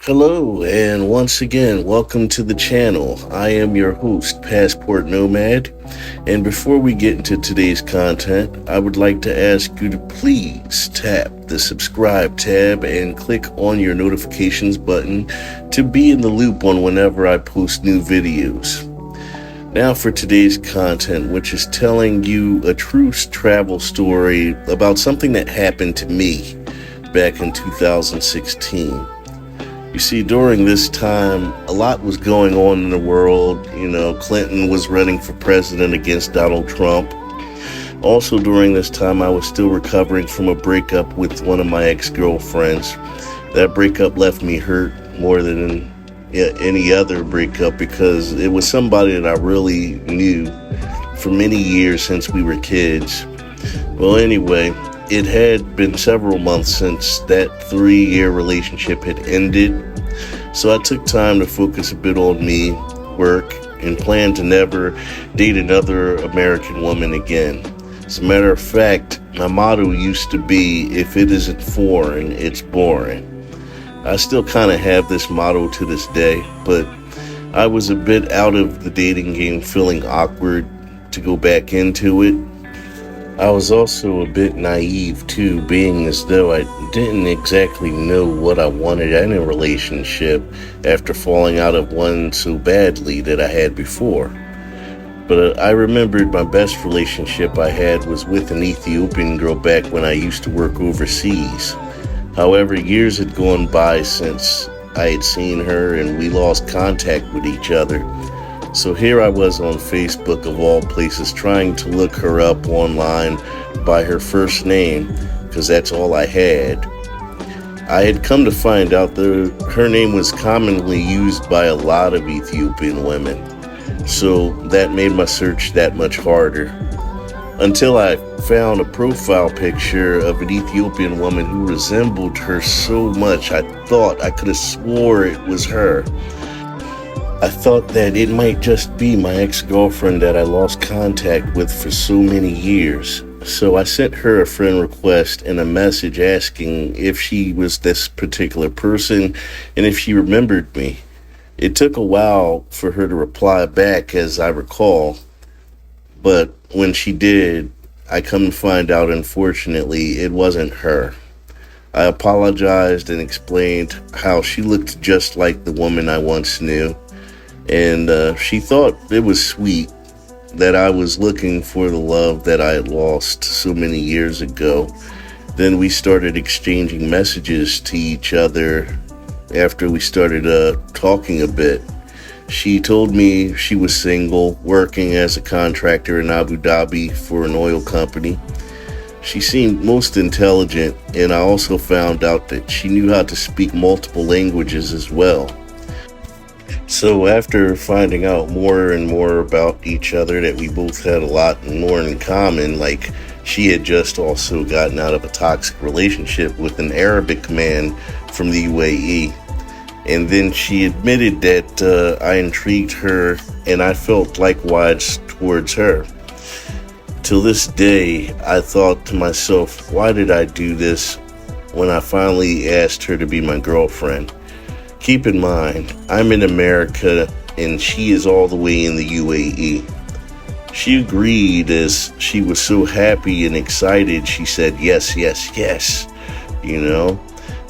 Hello, and once again, welcome to the channel. I am your host, Passport Nomad, and before we get into today's content, I would like to ask you to please tap the subscribe tab and click on your notifications button to be in the loop on whenever I post new videos. Now for today's content, which is telling you a true travel story about something that happened to me back in 2016. You see, during this time, a lot was going on in the world. Clinton was running for president against Donald Trump. Also, during this time, I was still recovering from a breakup with one of my ex-girlfriends. That breakup left me hurt more than any other breakup because it was somebody that I really knew for many years since we were kids. Well, anyway, it had been several months since that 3-year relationship had ended, so I took time to focus a bit on me, work, and plan to never date another American woman again. As a matter of fact, my motto used to be, if it isn't foreign, it's boring. I still kind of have this motto to this day, but I was a bit out of the dating game, feeling awkward to go back into it. I was also a bit naive too, being as though I didn't exactly know what I wanted in a relationship after falling out of one so badly that I had before. But I remembered my best relationship I had was with an Ethiopian girl back when I used to work overseas. However, years had gone by since I had seen her and we lost contact with each other. So here I was on Facebook, of all places, trying to look her up online by her first name, because that's all I had. I had come to find out that her name was commonly used by a lot of Ethiopian women, so that made my search that much harder. Until I found a profile picture of an Ethiopian woman who resembled her so much I thought I could have swore it was her. I thought that it might just be my ex-girlfriend that I lost contact with for so many years. So I sent her a friend request and a message asking if she was this particular person and if she remembered me. It took a while for her to reply back, as I recall, but when she did, I come to find out, unfortunately, it wasn't her. I apologized and explained how she looked just like the woman I once knew. And she thought it was sweet that I was looking for the love that I had lost so many years ago. Then we started exchanging messages to each other after we started talking a bit. She told me she was single, working as a contractor in Abu Dhabi for an oil company. She seemed most intelligent, and I also found out that she knew how to speak multiple languages as well. So after finding out more and more about each other, that we both had a lot more in common, like she had just also gotten out of a toxic relationship with an Arabic man from the UAE. And then she admitted that I intrigued her, and I felt likewise towards her. Till this day, I thought to myself, why did I do this when I finally asked her to be my girlfriend? Keep in mind, I'm in America and she is all the way in the UAE. She agreed as she was so happy and excited. She said, yes, yes, yes,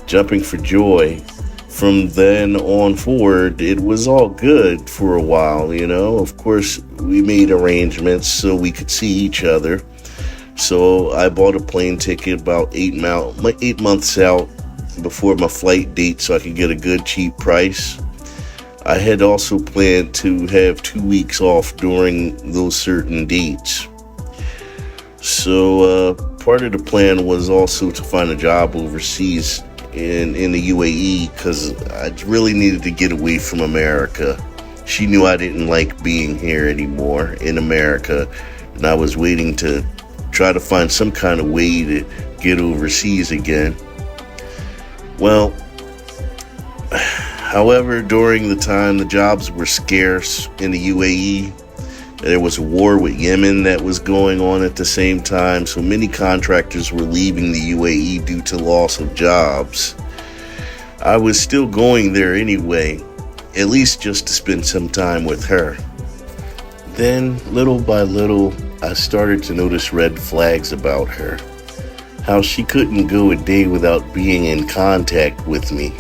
jumping for joy. From then on forward, it was all good for a while, Of course, we made arrangements so we could see each other. So I bought a plane ticket about 8 months out before my flight date so I could get a good cheap price. I had also planned to have 2 weeks off during those certain dates. So part of the plan was also to find a job overseas in the UAE because I really needed to get away from America. She knew I didn't like being here anymore in America, and I was waiting to try to find some kind of way to get overseas again. Well, however, during the time the jobs were scarce in the UAE, there was a war with Yemen that was going on at the same time, so many contractors were leaving the UAE due to loss of jobs. I was still going there anyway, at least just to spend some time with her. Then, little by little, I started to notice red flags about her. How she couldn't go a day without being in contact with me.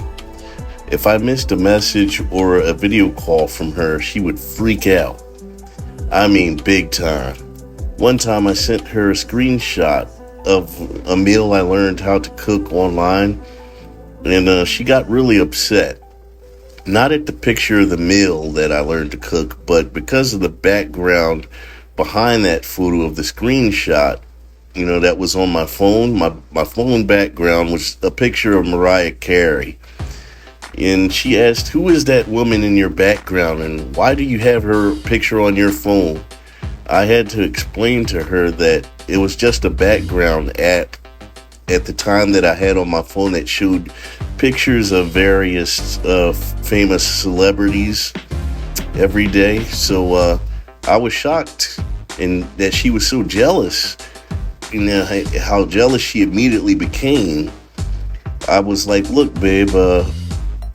If I missed a message or a video call from her, she would freak out. I mean, big time. One time I sent her a screenshot of a meal I learned how to cook online, and she got really upset. Not at the picture of the meal that I learned to cook, but because of the background behind that photo of the screenshot, that was on my phone. My phone background was a picture of Mariah Carey. And she asked, "Who is that woman in your background, and why do you have her picture on your phone?" I had to explain to her that it was just a background app at the time that I had on my phone that showed pictures of various famous celebrities every day. So I was shocked and that she was so jealous. How jealous she immediately became. I was like, "Look, babe,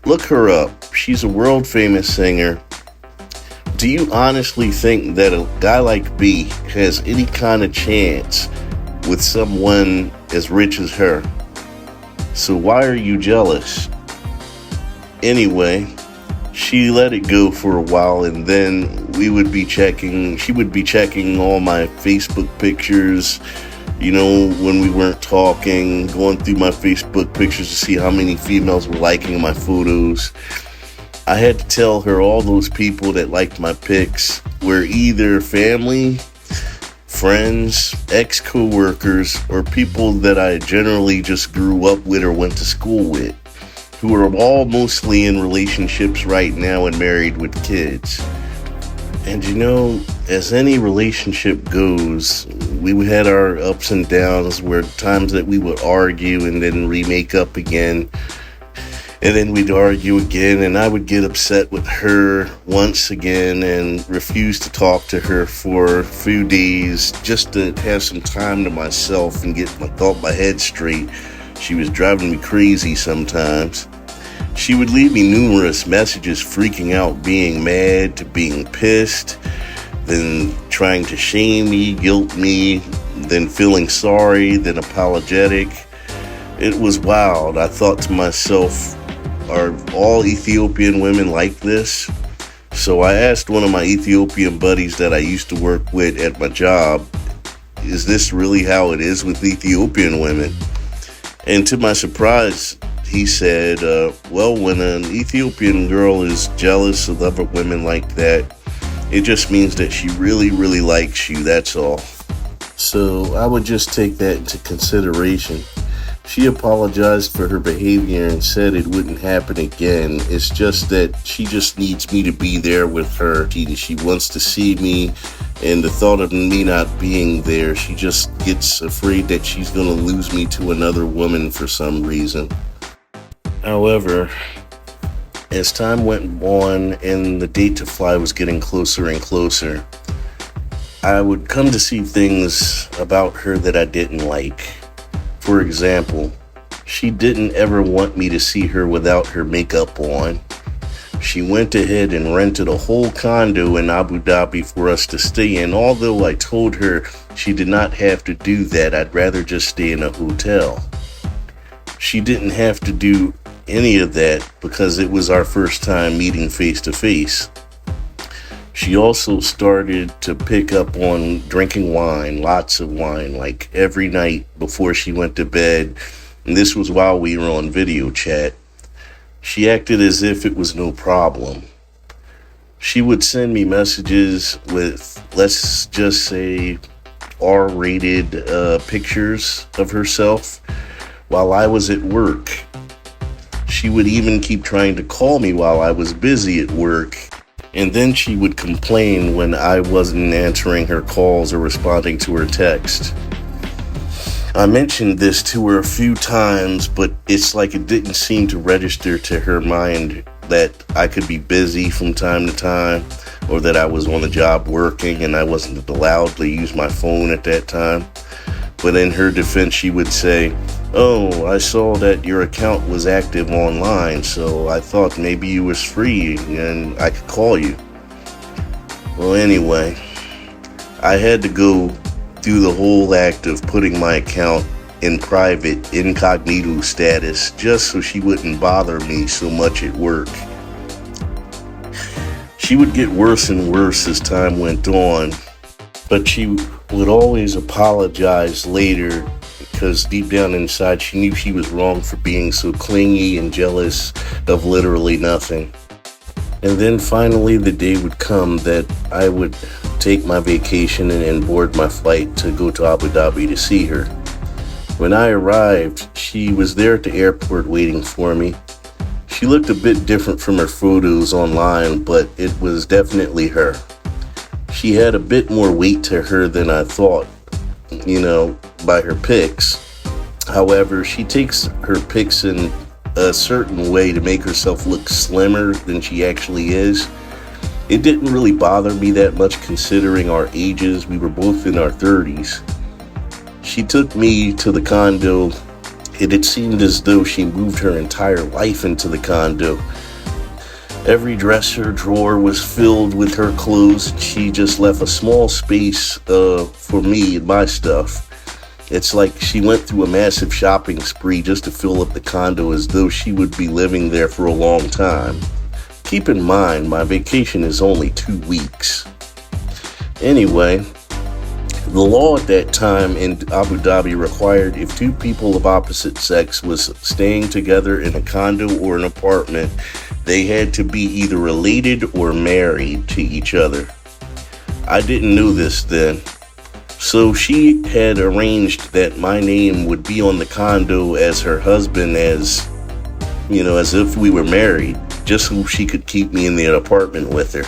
look her up. She's a world famous singer. Do you honestly think that a guy like me has any kind of chance with someone as rich as her? So why are you jealous?" Anyway, she let it go for a while, and then she would be checking all my Facebook pictures, when we weren't talking, going through my Facebook pictures to see how many females were liking my photos. I had to tell her all those people that liked my pics were either family, friends, ex-coworkers, or people that I generally just grew up with or went to school with, who are all mostly in relationships right now and married with kids. And as any relationship goes, we had our ups and downs, where times that we would argue and then remake up again. And then we'd argue again, and I would get upset with her once again and refuse to talk to her for a few days just to have some time to myself and get my head straight. She was driving me crazy sometimes. She would leave me numerous messages freaking out, being mad to being pissed, then trying to shame me, guilt me, then feeling sorry, then apologetic. It was wild. I thought to myself, are all Ethiopian women like this? So I asked one of my Ethiopian buddies that I used to work with at my job, is this really how it is with Ethiopian women? And to my surprise, he said, well, when an Ethiopian girl is jealous of other women like that, it just means that she really, really likes you, that's all. So I would just take that into consideration. She apologized for her behavior and said it wouldn't happen again. It's just that she just needs me to be there with her. She wants to see me, and the thought of me not being there, she just gets afraid that she's going to lose me to another woman for some reason. However, as time went on and the date to fly was getting closer and closer, I would come to see things about her that I didn't like. For example, she didn't ever want me to see her without her makeup on. She went ahead and rented a whole condo in Abu Dhabi for us to stay in, although I told her she did not have to do that. I'd rather just stay in a hotel. She didn't have to do any of that because it was our first time meeting face to face. She also started to pick up on drinking wine, lots of wine, like every night before she went to bed. And this was while we were on video chat. She acted as if it was no problem. She would send me messages with, let's just say, R-rated pictures of herself while I was at work. She would even keep trying to call me while I was busy at work. And then she would complain when I wasn't answering her calls or responding to her text. I mentioned this to her a few times, but it's like it didn't seem to register to her mind that I could be busy from time to time, or that I was on the job working and I wasn't allowed to use my phone at that time. But in her defense, she would say, Oh, I saw that your account was active online, so I thought maybe you was free and I could call you. Well, anyway, I had to go through the whole act of putting my account in private incognito status just so she wouldn't bother me so much at work. She would get worse and worse as time went on, but she would always apologize later because deep down inside she knew she was wrong for being so clingy and jealous of literally nothing. And then finally the day would come that I would take my vacation and board my flight to go to Abu Dhabi to see her. When I arrived, she was there at the airport waiting for me. She looked a bit different from her photos online, but it was definitely her. She had a bit more weight to her than I thought, by her pics. However, she takes her pics in a certain way to make herself look slimmer than she actually is. It didn't really bother me that much considering our ages. We were both in our 30s. She took me to the condo. It seemed as though she moved her entire life into the condo. Every dresser drawer was filled with her clothes. She just left a small space for me and my stuff. It's like she went through a massive shopping spree just to fill up the condo as though she would be living there for a long time. Keep in mind, my vacation is only 2 weeks. Anyway, the law at that time in Abu Dhabi required if two people of opposite sex was staying together in a condo or an apartment, they had to be either related or married to each other. I didn't know this then. So she had arranged that my name would be on the condo as her husband as if we were married, just so she could keep me in the apartment with her.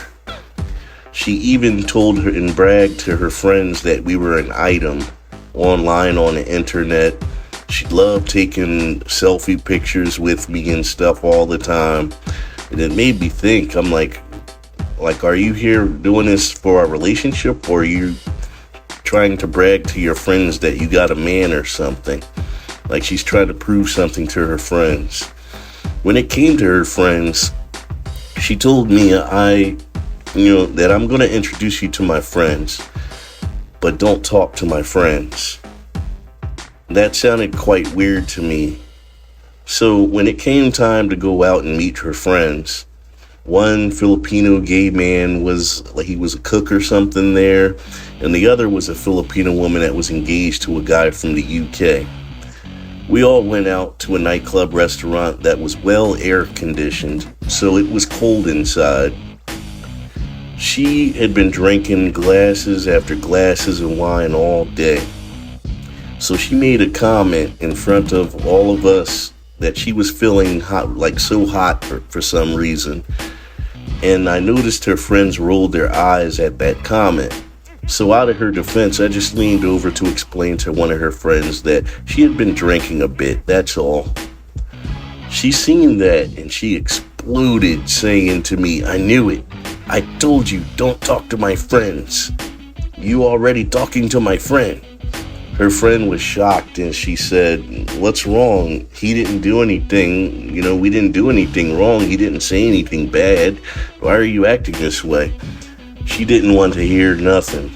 She even told her and bragged to her friends that we were an item online on the internet. She loved taking selfie pictures with me and stuff all the time. And it made me think, I'm like, are you here doing this for our relationship, or are you trying to brag to your friends that you got a man or something? Like she's trying to prove something to her friends. When it came to her friends, she told me that I'm going to introduce you to my friends, but don't talk to my friends. That sounded quite weird to me. So when it came time to go out and meet her friends, one Filipino gay man was a cook or something there, and the other was a Filipino woman that was engaged to a guy from the UK. We all went out to a nightclub restaurant that was well air conditioned, so it was cold inside. She had been drinking glasses after glasses of wine all day. So she made a comment in front of all of us that she was feeling hot, so hot for some reason. And I noticed her friends rolled their eyes at that comment. So out of her defense, I just leaned over to explain to one of her friends that she had been drinking a bit, that's all. She seen that and she exploded, saying to me, "I knew it. I told you, don't talk to my friends. You already talking to my friend." Her friend was shocked and she said, "What's wrong? He didn't do anything. We didn't do anything wrong. He didn't say anything bad. Why are you acting this way?" She didn't want to hear nothing.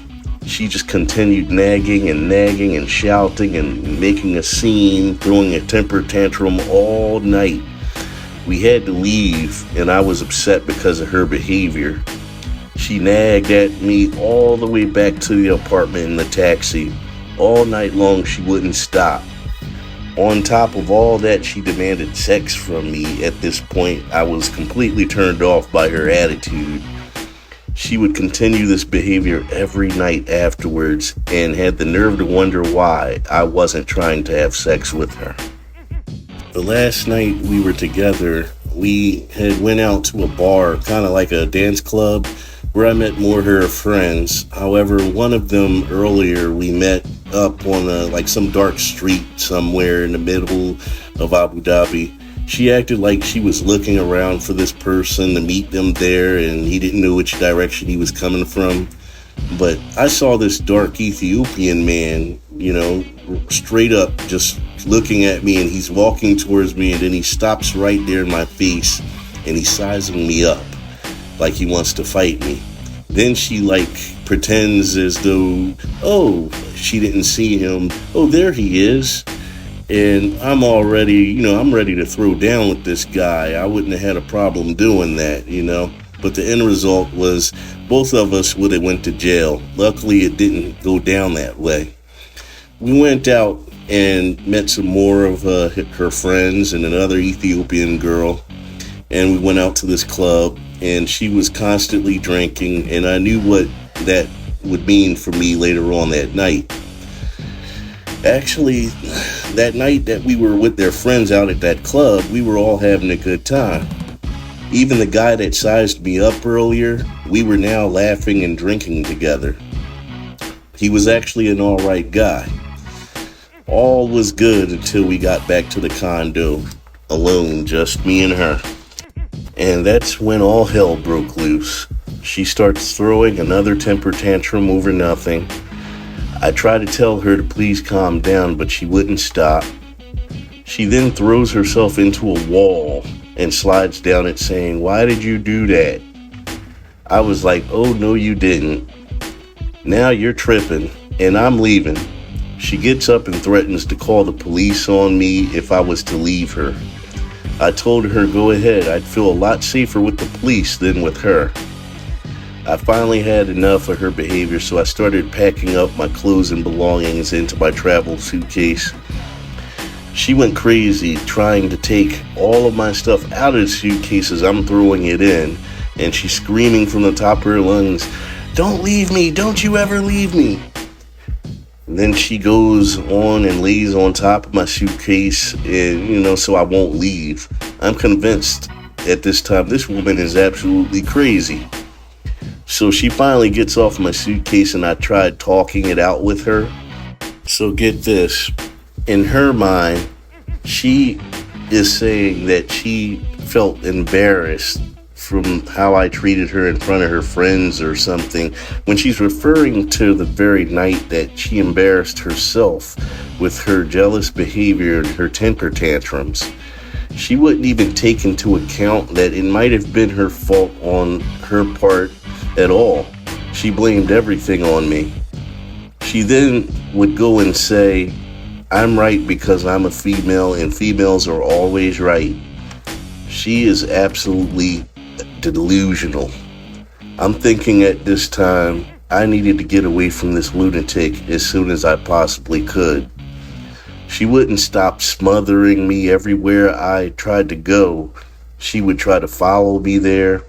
She just continued nagging and shouting and making a scene, throwing a temper tantrum all night. We had to leave, and I was upset because of her behavior. She nagged at me all the way back to the apartment in the taxi. All night long, she wouldn't stop. On top of all that, she demanded sex from me. At this point, I was completely turned off by her attitude. She would continue this behavior every night afterwards and had the nerve to wonder why I wasn't trying to have sex with her. The last night we were together, we had went out to a bar, kind of like a dance club, where I met more of her friends. However, one of them earlier, we met up on some dark street somewhere in the middle of Abu Dhabi. She acted like she was looking around for this person to meet them there, and he didn't know which direction he was coming from. But I saw this dark Ethiopian man, straight up just looking at me, and he's walking towards me, and then he stops right there in my face and he's sizing me up like he wants to fight me. Then she pretends as though, oh, she didn't see him. Oh, there he is. And I'm already, I'm ready to throw down with this guy. I wouldn't have had a problem doing that. But the end result was both of us would have went to jail. Luckily, it didn't go down that way. We went out and met some more of her friends and another Ethiopian girl. And we went out to this club, and she was constantly drinking, and I knew what that would mean for me later on that night. Actually, that night that we were with their friends out at that club, we were all having a good time. Even the guy that sized me up earlier, we were now laughing and drinking together. He was actually an alright guy. All was good until we got back to the condo, alone, just me and her. And that's when all hell broke loose. She starts throwing another temper tantrum over nothing. I try to tell her to please calm down, but she wouldn't stop. She then throws herself into a wall and slides down it saying, "Why did you do that?" I was like, "Oh, no, you didn't. Now you're tripping," and I'm leaving. She gets up and threatens to call the police on me if I was to leave her. I told her, go ahead. I'd feel a lot safer with the police than with her. I finally had enough of her behavior, so I started packing up my clothes and belongings into my travel suitcase. She went crazy trying to take all of my stuff out of the suitcase as I'm throwing it in, and she's screaming from the top of her lungs, "Don't leave me, don't you ever leave me." And then she goes on and lays on top of my suitcase, and so I won't leave. I'm convinced at this time this woman is absolutely crazy. So she finally gets off my suitcase, and I tried talking it out with her. So get this. In her mind, she is saying that she felt embarrassed from how I treated her in front of her friends or something, when she's referring to the very night that she embarrassed herself with her jealous behavior and her temper tantrums. She wouldn't even take into account that it might have been her fault on her part at all. She blamed everything on me. She then would go and say, "I'm right because I'm a female and females are always right." She is absolutely delusional. I'm thinking at this time I needed to get away from this lunatic as soon as I possibly could. She wouldn't stop smothering me everywhere I tried to go. She would try to follow me there.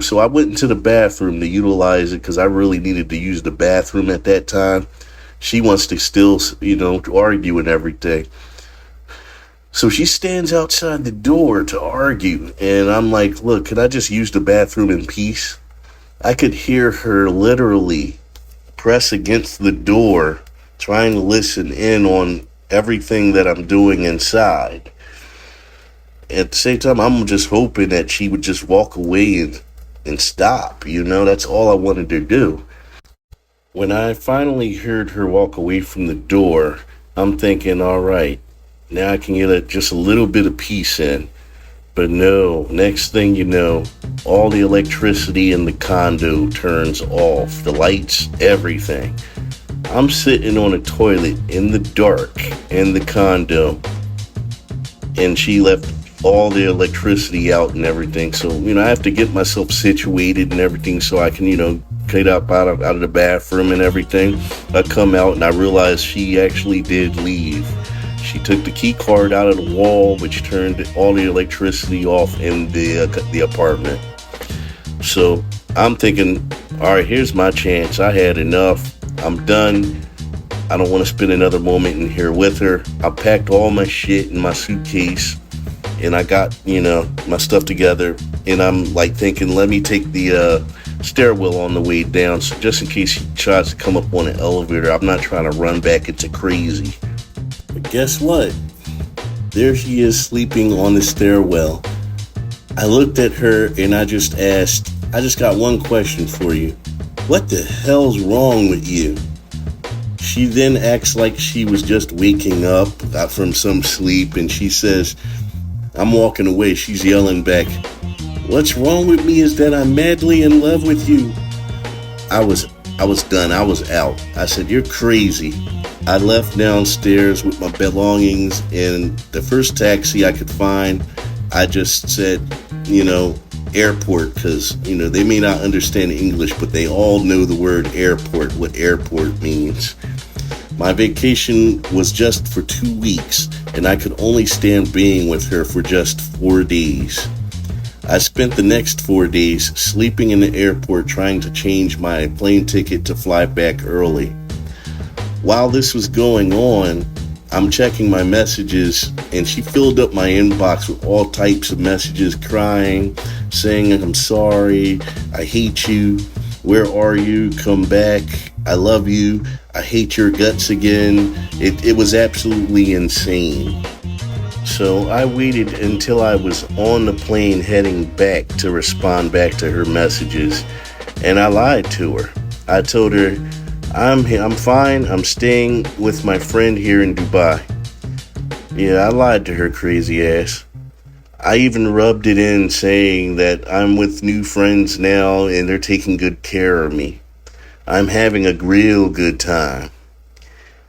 So I went into the bathroom to utilize it because I really needed to use the bathroom at that time. She wants to still, argue and everything. So she stands outside the door to argue, and I'm like, look, can I just use the bathroom in peace? I could hear her literally press against the door, trying to listen in on everything that I'm doing inside. At the same time, I'm just hoping that she would just walk away and stop, that's all I wanted to do. When I finally heard her walk away from the door, I'm thinking, all right, now I can get just a little bit of peace in. But no, next thing you know, all the electricity in the condo turns off, the lights, everything. I'm sitting on a toilet in the dark in the condo, and she left all the electricity out and everything. So, I have to get myself situated and everything so I can, get up out of the bathroom and everything. I come out and I realize she actually did leave. She took the key card out of the wall, which turned all the electricity off in the apartment. So I'm thinking, all right, here's my chance. I had enough. I'm done. I don't want to spend another moment in here with her. I packed all my shit in my suitcase, and I got, my stuff together. And I'm thinking, let me take the stairwell on the way down, so just in case she tries to come up on an elevator, I'm not trying to run back into crazy. But guess what? There she is sleeping on the stairwell. I looked at her and I just asked, I just got one question for you. What the hell's wrong with you? She then acts like she was just waking up from some sleep, and she says, I'm walking away. She's yelling back, what's wrong with me is that I'm madly in love with you. I was I was done. I was out. I said, you're crazy. I left downstairs with my belongings in the first taxi I could find. I just said, you know, airport, because, they may not understand English, but they all know the word airport, what airport means. My vacation was just for 2 weeks, and I could only stand being with her for just 4 days. I spent the next 4 days sleeping in the airport trying to change my plane ticket to fly back early. While this was going on, I'm checking my messages, and she filled up my inbox with all types of messages, crying, saying, I'm sorry, I hate you, where are you, come back, I love you, I hate your guts again. It was absolutely insane. So I waited until I was on the plane heading back to respond back to her messages, and I lied to her. I told her, I'm fine. I'm staying with my friend here in Dubai. Yeah, I lied to her crazy ass. I even rubbed it in saying that I'm with new friends now and they're taking good care of me. I'm having a real good time.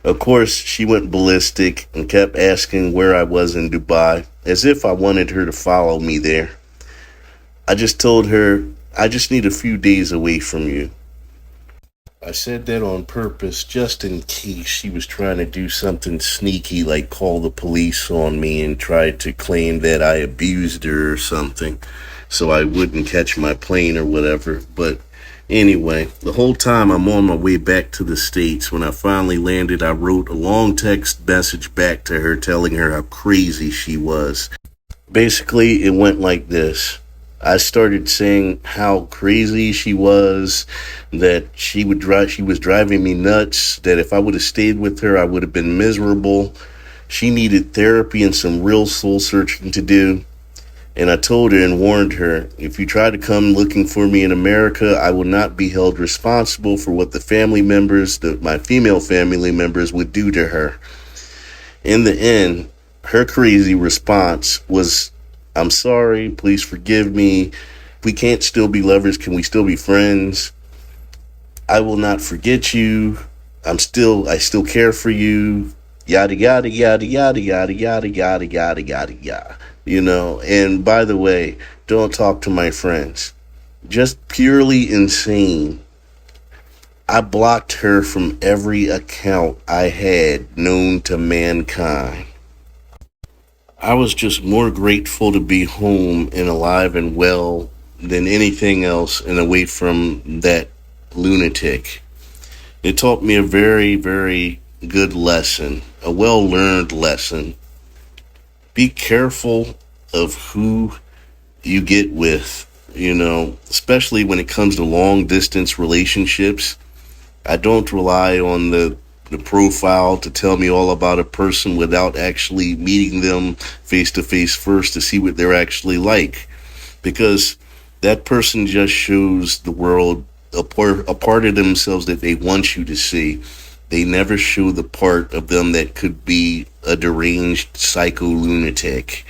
Of course, she went ballistic and kept asking where I was in Dubai, as if I wanted her to follow me there. I just told her, I just need a few days away from you. I said that on purpose, just in case she was trying to do something sneaky like call the police on me and try to claim that I abused her or something, so I wouldn't catch my plane or whatever. But anyway, the whole time I'm on my way back to the States, when I finally landed, I wrote a long text message back to her telling her how crazy she was. Basically, it went like this. I started saying how crazy she was, that she was driving me nuts, that if I would have stayed with her, I would have been miserable. She needed therapy and some real soul searching to do. And I told her and warned her, if you try to come looking for me in America, I will not be held responsible for what the family members, my female family members, would do to her. In the end, her crazy response was, I'm sorry, please forgive me. We can't still be lovers. Can we still be friends? I will not forget you. I still care for you. Yada, yada, yada, yada, yada, yada, yada, yada, yada, yada. And by the way, don't talk to my friends. Just purely insane. I blocked her from every account I had known to mankind. I was just more grateful to be home and alive and well than anything else and away from that lunatic. It taught me a very, very good lesson, a well learned lesson. Be careful of who you get with, especially when it comes to long distance relationships. I don't rely on the profile to tell me all about a person without actually meeting them face to face first to see what they're actually like. Because that person just shows the world a part of themselves that they want you to see. They never show the part of them that could be a deranged psycho lunatic.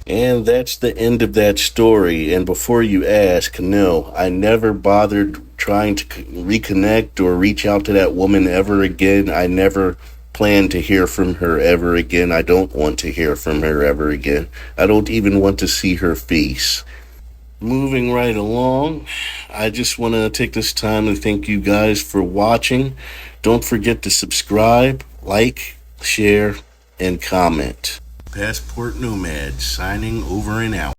And that's the end of that story. And before you ask, no, I never bothered trying to reconnect or reach out to that woman ever again. I never plan to hear from her ever again. I don't want to hear from her ever again. I don't even want to see her face. Moving right along, I just want to take this time and thank you guys for watching. Don't forget to subscribe, like, share, and comment. Passport Nomad signing over and out.